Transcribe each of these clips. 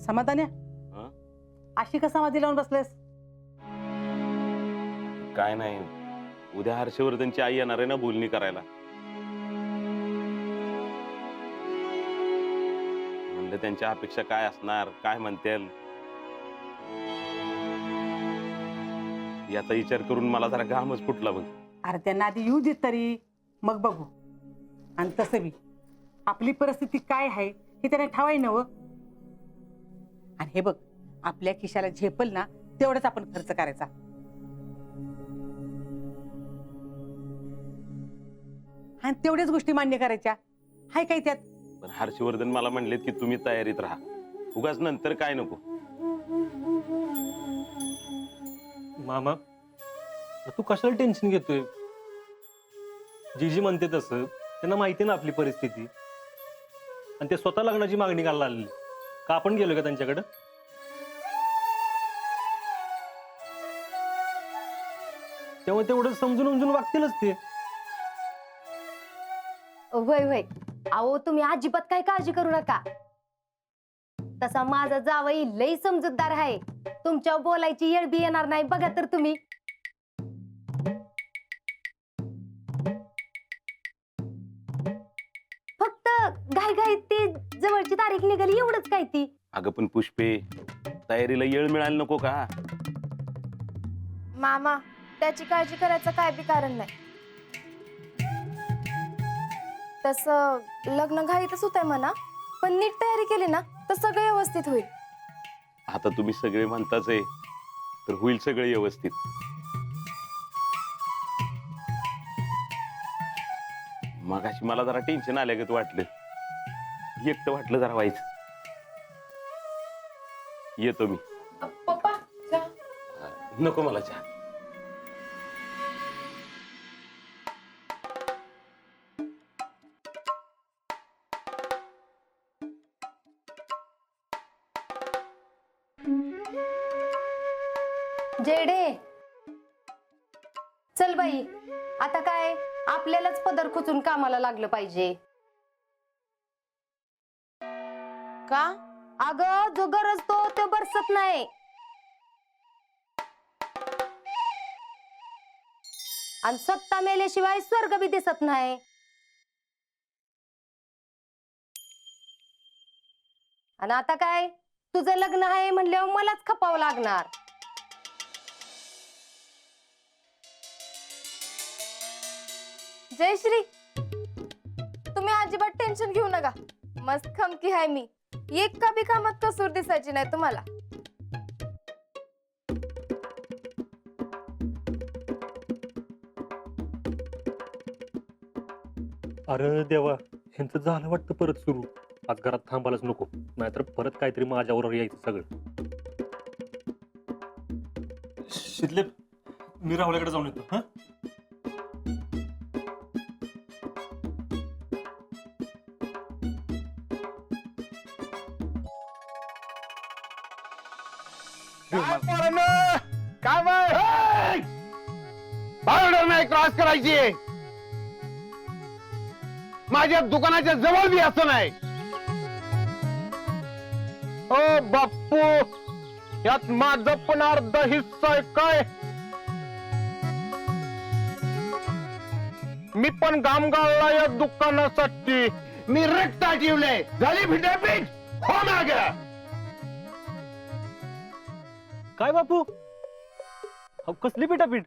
समाधान्या अशी का समाधी लावून बसलेस? काय नाही, उद्या हर्षवर्धनची आई येणार आहे ना बोलणी करायला. म्हणलं त्यांच्या अपेक्षा काय असणार, काय म्हणतील याचा विचार करून मला जरा घामच फुटला बघ. अरे त्यांना आधी येऊ देत तरी, मग बघू. आणि तसं बी आपली परिस्थिती काय आहे हे त्यांना ठावाय नव. आणि हे बघ, आपल्या खिशाला झेपल ना तेवढंच आपण खर्च करायचा. आणि तेवढ्याच गोष्टी मान्य करायच्या. हाय काय त्यात? पण हर्षवर्धन मला म्हणलेत की तुम्ही तयारीत राहा, उगाच नंतर काय नको. मामा तू कशाला टेन्शन घेतोय? जी म्हणते तसं त्यांना माहिती ना आपली परिस्थिती. आणि ते स्वतः लग्नाची मागणी करायला आलेली का आपण गेलो का त्यांच्याकडे? तेव्हा तेवढं समजून उमजून वागतीलच ते. वय वय, अहो तुम्ही अजिबात काही काळजी करू नका. तसा माझा जावई लई समजूतदार आहे, तुमच्या बोलायची येळ बी येणार नाही बघा तर तुम्ही. फक्त घाई घाई ते जवळची तारीख निघाली एवढंच काय ती. अगं पण पुष्पे, तयारीला येळ मिळायला नको का? मामा त्याची काळजी करायचं काय बी कारण नाही. तसं लग्न घाईतच होत आहे म्हणा, पण नीट तयारी केली ना तर सगळं व्यवस्थित होईल. आता तुम्ही सगळे म्हणताच आहे तर होईल सगळे व्यवस्थित. मगाशी मला जरा टेन्शन आल्यागत वाटलं, एकटं वाटलं जरा व्हायचं. येतो मी. पप्पा नको मला चहा. जेडे चल बाई, आता काय आपल्यालाच पदर खुचून कामाला लागलं पाहिजे. का? अगं जो गरजतो तो बरसत नाही. आणि सत्ता मेल्याशिवाय स्वर्ग बी दिसत नाही. आणि आता काय तुझं लग्न आहे म्हणल्यावर मलाच खपावं लागणार. जयश्री, तुम्ही अजिबात टेन्शन घेऊ नका. मस्त खमकी आहे मी. एक का बी कामात कसूर दिसायची नाही तुम्हाला. अरे देवा, ह्यांचं झालं वाटतं परत सुरू. आज घरात थांबायलाच नको, नाहीतर परत काहीतरी माझ्यावर यायचं सगळं. शितले, मी राहुल्याकडे जाऊन येतो. हा काय बाय नाही क्रॉस करायची. माझ्या दुकानाच्या जवळ बी असं नाही. ओ बाप्पू, यात माझा पण अर्धा हिस्सा आहे काय? मी पण घाम गाळला या दुकानासाठी. मी रक्त ठेवले. झाली भिटापीठ हो ना ग. काय बापू, अहो, कसली पिठापीठ?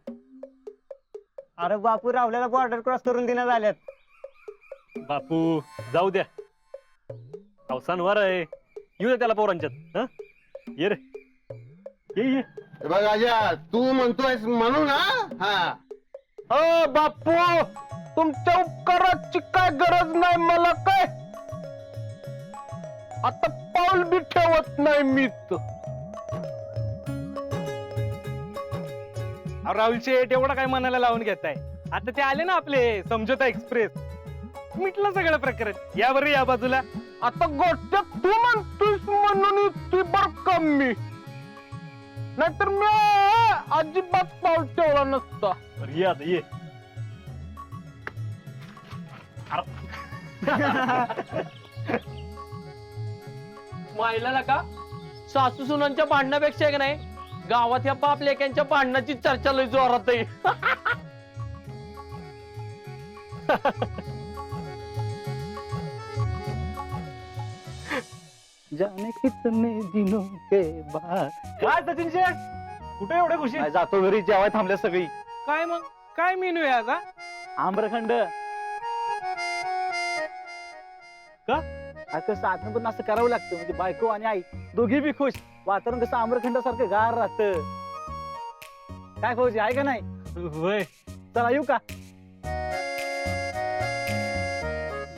अरे बापू, राहुल्याला बॉर्डर क्रॉस करून देण्यात आल्यात. बापू जाऊ द्या, अवसानवर आहे. येऊ द्या त्याला पोरांच्यात. हा ये रे, ये. बघ आजा, तू म्हणतोयस म्हणून. हा ओ बापू, तुमच्या उपकाराची काय गरज नाही मला. काय आता पाऊल बी ठेवत नाही मी. राहुल शेठ एवढा काय मनाला लावून घेताय? आता ते आले ना आपले समझोता एक्सप्रेस, मिटलं सगळं प्रकरण. या बरं या बाजूला. आता गोष्ट तू म्हणतोस म्हणून ती बर कमी, नाहीतर मी अजिबात पाऊल ठेवला नसता. अरे ये आता ये. मायला का सासू सुनांच्या भांडणापेक्षा की नाही गावात ह्या बाप लेक्यांच्या भांडणाची चर्चा लय जोरात आहे. जाने कितने दिनों के बाद. काय सचिन शेठ कुठे एवढे खुशी? काय जातो घरी जेवाय थांबल्या सगळी. काय मग काय मेनू आहे आज हा? आम्रखंड. का? कसं आतनं पण असं करावं लागतं म्हणजे बायको आणि आई दोघी बी खुश. वातावरण कसं आम्रखंडासारखं गार राहतं. काय फौजी आहे का नाही? वय चला येऊ का?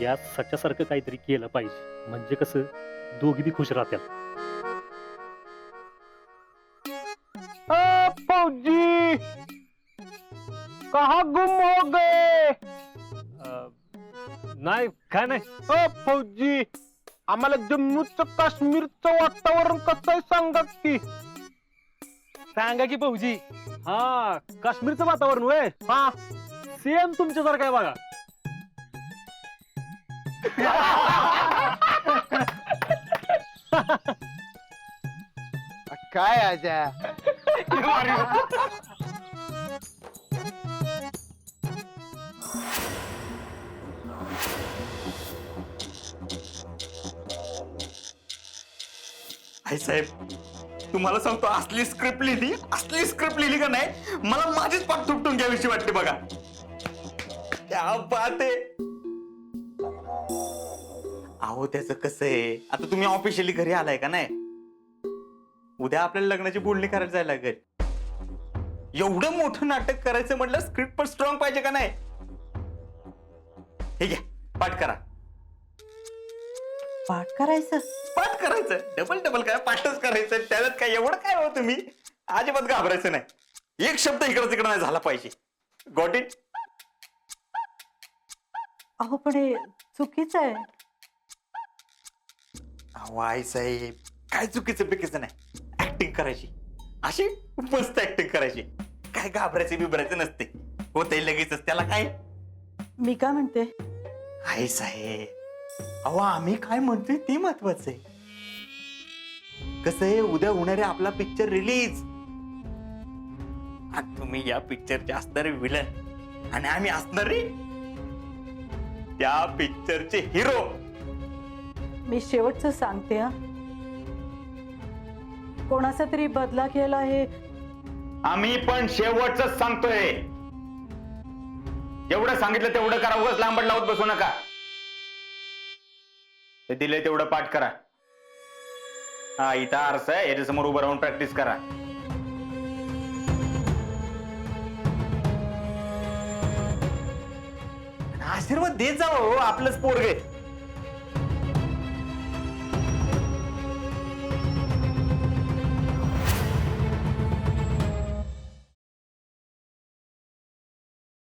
या सच्यासारखं काहीतरी केलं पाहिजे म्हणजे कसं दोघी बी खुश राहतात. फौजी कहा गुम हो गए? नाही काय नाही. फौजी आम्हाला जम्मूचं काश्मीरचं वातावरण कसं आहे सांगा की. सांगा की भाऊजी. हा काश्मीरचं वातावरण वय हा सेम तुमच्यासारखं आहे बघा. काय आजा आई साहेब तुम्हाला सांगतो असली स्क्रिप्ट लिहिली का नाही मला माझीच पाठ तुपटून घ्यावीशी वाटते बघा. क्या बात आहे. अहो त्याचं कसं आहे आता तुम्ही ऑफिशियली घरी आलाय का नाही उद्या आपल्याला लग्नाची बोलणी करायला जायला लागेल. एवढं मोठं नाटक करायचं म्हटलं स्क्रिप्ट पण स्ट्रॉंग पाहिजे का नाही. हे घ्या पाठ करा. पाठ करायचं? पाठ करायचं डबल काय पाठच करायचं त्याच्यात काय एवढं काय हो तुम्ही अजिबात घाबरायचं नाही. एक शब्द इकडं तिकडं नाही झाला पाहिजे. Got it? अहो पण हे चुकीचं आहे. अहो आई साहेब काय चुकीचं बिकीचं नाही. ऍक्टिंग करायची अशी मस्त ऍक्टिंग करायची. काय घाबरायचं बिबरायचं नसते होते लगेचच त्याला काय. मी काय म्हणते आई साहेब अहो आम्ही काय म्हणतोय ते महत्वाचं आहे. कसं आहे उद्या होणारे आपला पिक्चर रिलीज. तुम्ही या पिक्चरचे असणारे विलन आणि आम्ही असणारे त्या पिक्चरचे हिरो. मी शेवटचं सांगते हा कोणाचा तरी बदला केला हे आम्ही पण शेवटच सांगतोय. जेवढं सांगितलं तेवढं करा. उगाच लांबड लावत बसू नका. ते दिले तेवढं पाठ करा. हा इथं आरसा आहे याच्यासमोर उभं राहून प्रॅक्टिस करा. आशीर्वाद देत जावं हो आपलंच पोरगे.